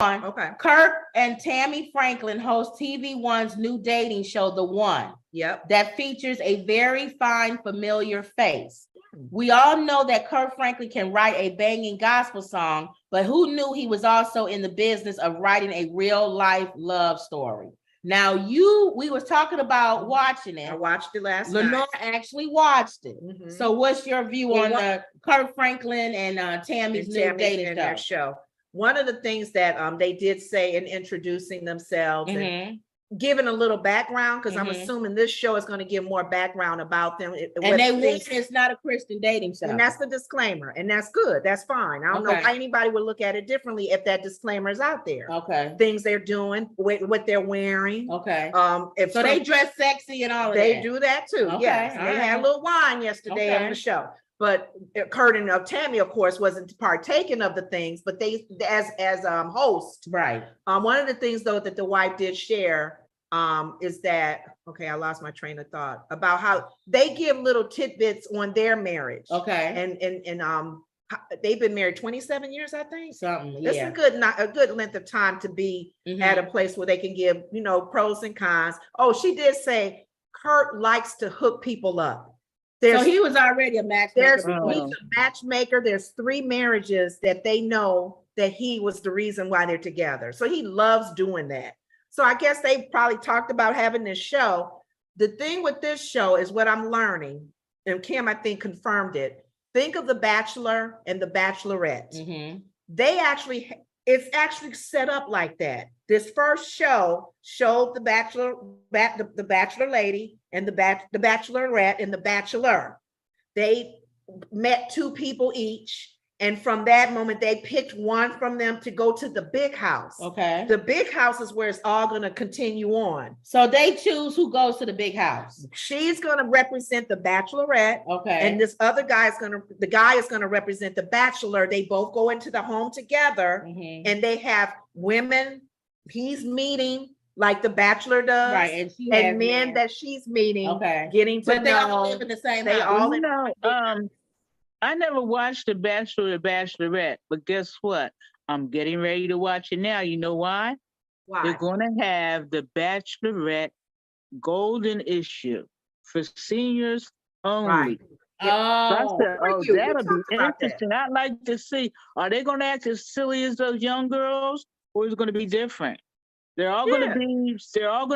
Okay. Kirk and Tammy Franklin host TV1's new dating show, The One. Yep. That features a very fine, familiar face. We all know that Kirk Franklin can write a banging gospel song, but who knew he was also in the business of writing a real life love story? Now, we was talking about watching it. I watched it last Lenore night. actually watched it. So what's your view on the Kirk Franklin and Tammy's new dating show? One of the things that they did say in introducing themselves and giving a little background, because I'm assuming this show is going to give more background about them. And they think it's not a Christian dating show. And that's the disclaimer. And that's good. That's fine. I don't know why anybody would look at it differently if that disclaimer is out there. Okay. Things they're doing, what they're wearing. Okay. So they dress sexy and all of that. They do that too. Okay. Yes. They had a little wine yesterday on the show. But Kurt and Tammy, of course, wasn't partaking of the things, but they, as host, right. One of the things though that the wife did share is that, I lost my train of thought about how they give little tidbits on their marriage. Okay. And they've been married 27 years, I think. Something. It's a good length of time to be at a place where they can give, pros and cons. Oh, she did say Kurt likes to hook people up. So he was already a matchmaker. He's a matchmaker. There's 3 marriages that they know that he was the reason why they're together. So he loves doing that. So I guess they probably talked about having this show. The thing with this show is what I'm learning, and Kim, I think, confirmed it. Think of The Bachelor and The Bachelorette. It's actually set up like that. This first show showed the bachelor lady and the bachelorette and the bachelor. They met 2 people each. And from that moment, they picked one from them to go to the big house. Okay. The big house is where it's all going to continue on. So they choose who goes to the big house. She's going to represent the bachelorette. Okay. And this other guy is going to represent the bachelor. They both go into the home together and they have women he's meeting like the bachelor does. Right. And men that she's meeting. Getting to know. They all live in the same house. I never watched The Bachelor or The Bachelorette, but guess what? I'm getting ready to watch it now. You know why? Why? They're going to have The Bachelorette Golden Issue for seniors only. Right. That'll be interesting. I'd like to see, are they going to act as silly as those young girls, or is it going to be different? They're all going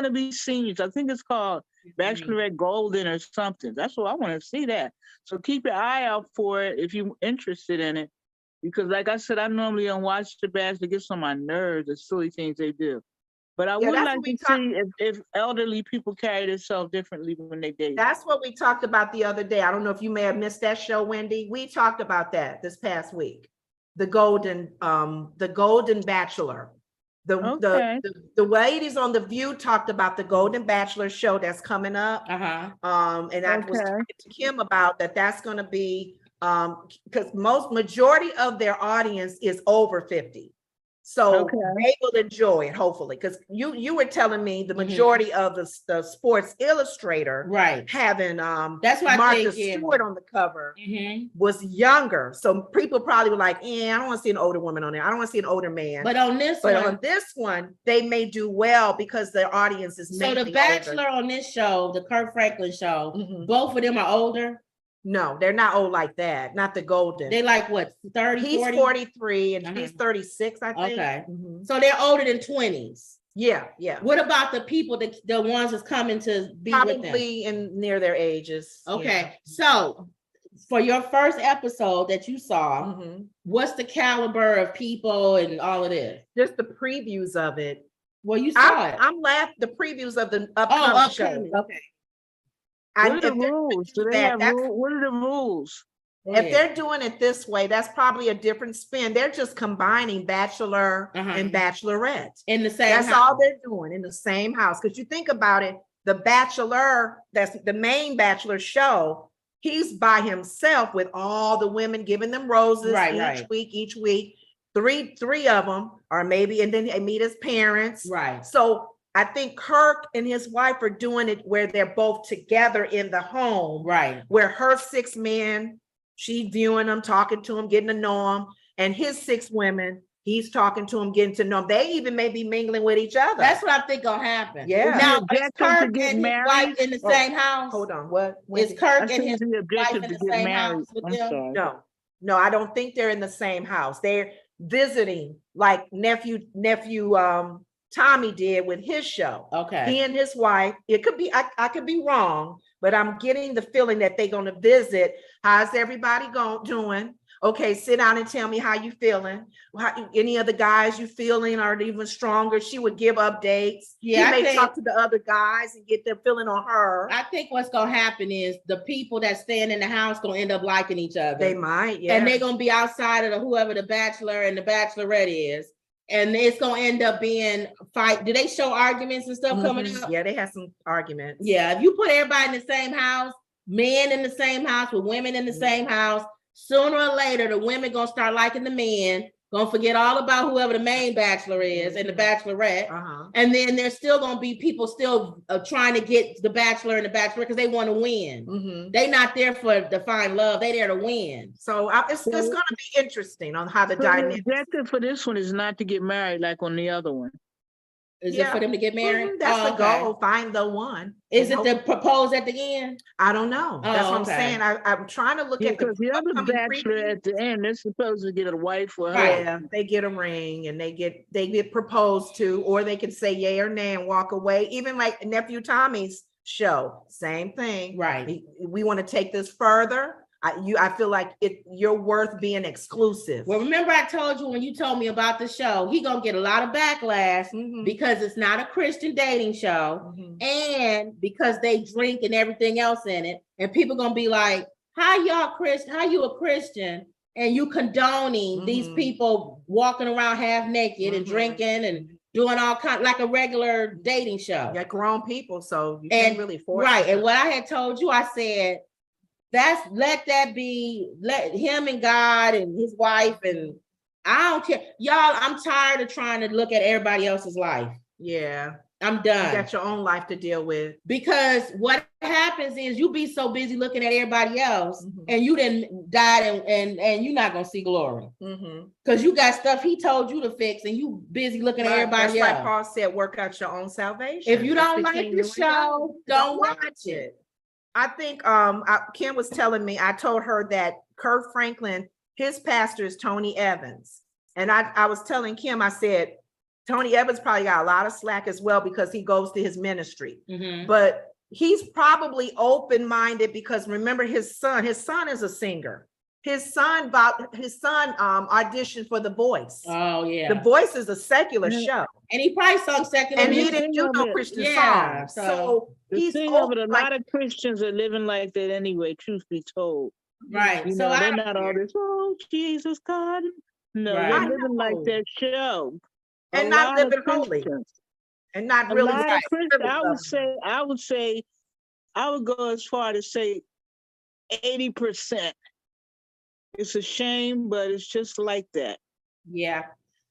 to be seniors. I think it's called Bachelorette Golden or something. That's what I want to see that. So keep your eye out for it if you're interested in it. Because like I said, I normally don't watch The Bachelor. It gets on my nerves, the silly things they do. But I would like to see if elderly people carry themselves differently when they date. That's what we talked about the other day. I don't know if you may have missed that show, Wendy. We talked about that this past week. The Golden Bachelor. The ladies on The View talked about the Golden Bachelor show that's coming up. And I was talking to Kim about that's going to be because majority of their audience is over 50. So they will enjoy it, hopefully, because you were telling me the majority of the Sports Illustrator having that's why Martha Stewart on the cover was younger. So people probably were like, I don't want to see an older woman on there. I don't want to see an older man. But on this one, they may do well because their audience is so The Bachelor on this show, the Kirk Franklin show, both of them are older. No, they're not old like that. Not the Golden. They like what, 30, He's 40? 43 and he's 36, I think. Okay. So they're older than 20s. Yeah. What about the people, the ones that's coming to be probably with them? Probably near their ages. Okay. So for your first episode that you saw, what's the caliber of people and all of this? Just the previews of it. Well, you saw it. I'm laughing the previews of the upcoming show. Okay. What are the rules? What are the rules? If they're doing it this way, that's probably a different spin. They're just combining Bachelor and Bachelorette in the same That's house. all they're doing in the same house. Because you think about it, the Bachelor, that's the main Bachelor show, he's by himself with all the women giving them roses each week. Three of them, or maybe, and then they meet his parents. Right. So I think Kirk and his wife are doing it where they're both together in the home. Right. Where her 6 men, she viewing them, talking to them, getting to know them, and his 6 women, He's talking to him, getting to know him. They even may be mingling with each other. That's what I think gonna happen. Yeah. Now, The is objective to Kirk get and his married? wife in the Oh, same house? Hold on. What? Is Wendy? Kirk I and think his the wife objective in to the get same married. house with I'm them? sorry. No, I don't think they're in the same house. They're visiting like nephew Tommy did with his show. Okay. He and his wife, it could be, I could be wrong, but I'm getting the feeling that they're going to visit. How's everybody doing? Okay, sit down and tell me how you feeling. Any of the guys you feeling are even stronger? She would give updates. Yeah, He may talk to the other guys and get their feeling on her. I think what's gonna happen is the people that stand in the house gonna end up liking each other. They might, yeah. And they're gonna be outside of whoever the bachelor and the bachelorette is. And it's gonna end up being fight. Do they show arguments and stuff coming up? Yeah, they have some arguments. Yeah, if you put everybody in the same house, men in the same house with women in the same house, sooner or later the women gonna start liking the men, gonna forget all about whoever the main bachelor is and the bachelorette. And then there's still gonna be people still trying to get the bachelor and the bachelorette because they want to win. They not there to find love, they there to win. So it's gonna be interesting on how the dynamic. The objective for this one is not to get married like on the other one. Is it for them to get married? That's the goal. Find the one. Is it to propose at the end? I don't know. That's what I'm saying. I'm trying to look at because the other bachelor at the end, they're supposed to get a wife for her. Yeah, they get a ring and they get proposed to, or they can say yay or nay and walk away. Even like nephew Tommy's show, same thing. Right. We want to take this further. I feel like you're worth being exclusive. Well, remember I told you when you told me about the show, he gonna get a lot of backlash because it's not a Christian dating show, and because they drink and everything else in it, and people gonna be like, "How y'all Christian? How you a Christian? And you condoning these people walking around half naked and drinking and doing all kind like a regular dating show?" Yeah, grown people, so you can't really force right. And what I had told you, I said, let him and God and his wife, and I don't care. Y'all, I'm tired of trying to look at everybody else's life. Yeah. I'm done. You got your own life to deal with. Because what happens is you be so busy looking at everybody else and you didn't die and you're not gonna see glory. Because you got stuff he told you to fix and you busy looking at everybody else. Like Paul said, work out your own salvation. If you don't like the show, don't watch it. I think Kim was telling me, I told her that Kirk Franklin, his pastor is Tony Evans. And I was telling Kim, I said, Tony Evans probably got a lot of slack as well because he goes to his ministry. But he's probably open-minded because remember his son is a singer. His son auditioned for The Voice. Oh yeah. The Voice is a secular show. And he probably sung secular and music. He didn't do no Christian songs. So he's open, a lot of Christians are living like that anyway, truth be told. Right. So they're not all this, oh Jesus God. No, they're living like that show. And not living holy. And not really right. I would go as far to say 80%. It's a shame, but it's just like that. Yeah.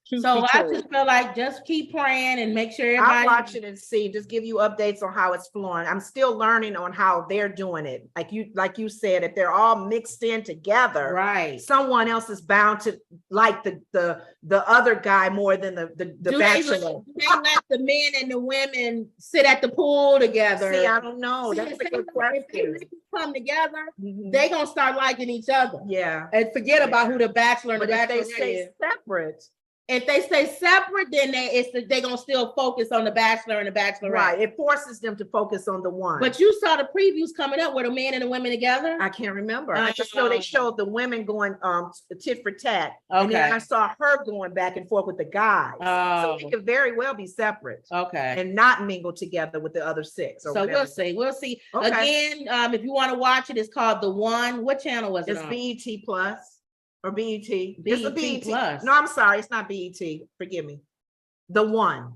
So I just feel like just keep praying and make sure everybody. I'll watch it and see, just give you updates on how it's flowing. I'm still learning on how they're doing it. Like you said, if they're all mixed in together, right? Someone else is bound to like the other guy more than the bachelor. They let the men and the women sit at the pool together. See, I don't know. That's a good question. If they come together, they gonna start liking each other. Yeah, and forget about who the bachelor and the bachelorette is. If they stay separate. If they stay separate, then they're gonna still focus on the bachelor and the bachelorette. Right. It forces them to focus on the one. But you saw the previews coming up with a man and the women together. I can't remember. I just know they showed the women going tit for tat. Okay. And then I saw her going back and forth with the guys. So they could very well be separate. Okay. And not mingle together with the other six. So we'll see. We'll see. Okay. Again, if you want to watch it, it's called The One. What channel was it on? It's BET Plus. Or BET. It's a BET Plus. No, I'm sorry. It's not BET. Forgive me. The One.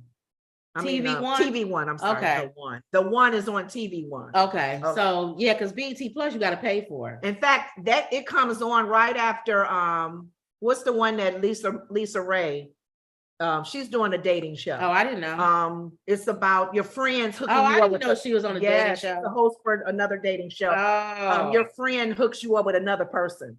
TV One? TV One. I'm sorry. Okay. The One. The One is on TV One. Okay. So yeah, because BET Plus you got to pay for it. In fact, that it comes on right after what's the one that Lisa Ray? She's doing a dating show. Oh, I didn't know. It's about your friends hooking you up. I didn't know she was on a dating show. She's the host for another dating show. Your friend hooks you up with another person.